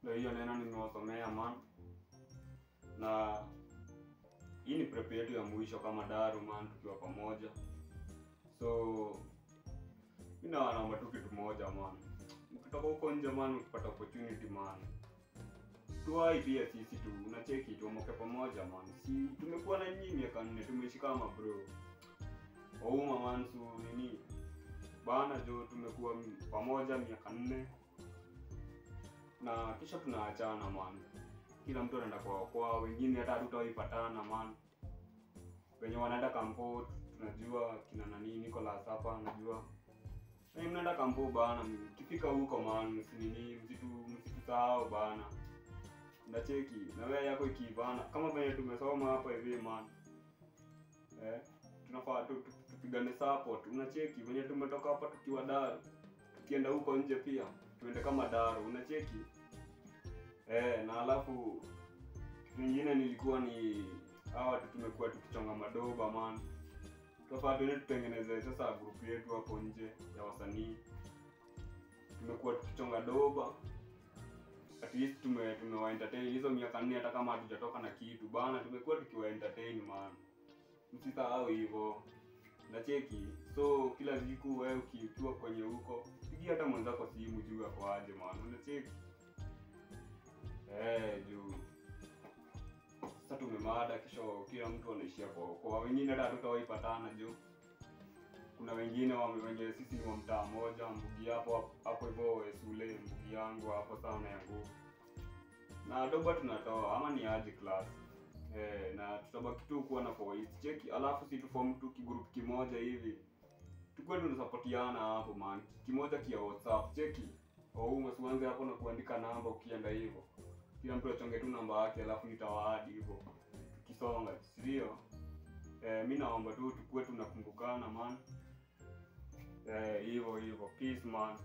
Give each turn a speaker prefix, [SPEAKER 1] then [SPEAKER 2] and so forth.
[SPEAKER 1] Ndio hiyo neno nimewasomea man. Na hii ni prep yetu ya mwisho kama Daru man, tukiwa pamoja. So mimi naomba tu kitu moja man. Ukitoka huko nje man, ukipata opportunity man, tuwai pia sisi tu unacheki tuomoke pamoja man. Si tumekuwa na nyinyi miaka 4, tumeishi kama bro. Ouma man, su nini bana jo, tumekuwa pamoja miaka 4 na kisha tunaachana man. Kila mtu anaenda kwa wengine, hata hatutaipatana man. Wenye wanaenda kampo tunajua kina nani, Nicholas hapa najua. Na mnaenda kampo bana, kifika huko man, si nini msitusahau bana. Ndacheki na wewe yako ikibana kama venye tumesoma hapa hivi man. Tunafaa tupigane support. Unacheki venye tumetoka hapa tukiwa Daru, tukienda huko nje pia tuende kama Daru, unacheki. Na alafu kingine nilikuwa ni hawa tumekuwa tukichonga madoba man. Tunafaa tutengeneze sasa group yetu hapo nje ya wasanii. Tumekuwa tukichonga doba. At least tumewa entertain hizo miaka 4 hata kama hatujatoka na kitu bana, tumekuwa tukiwa entertain man. Msisahau hivyo. Nacheki. So kila siku wewe ukiwa kwenye huko, pigia hata mwenzako simu juu yako aje man. Unacheki? Juu sasa tumemada, kisho kila mtu anaishia kwa wengine, hata hatutawaipatana juu kuna wengine wenye sisi ni wa mtaa moja, mbugi hapo hivyo Sule, mbugi yangu hapo sana yangu. Na doba tunatoa ama ni aje class. Na tutabaki tu kuwa na voice cheki, alafu si tu form tu kigroup kimoja hivi. Tukue tunasupportiana hapo man. Kimoja kia WhatsApp cheki. Usianze hapo na kuandika namba ukienda hivyo. Kila mtu achonge tu namba yake, alafu nitawaadi hivyo tukisonga, sio? Mimi naomba tu tukue tunakumbukana man. Hivyo peace man.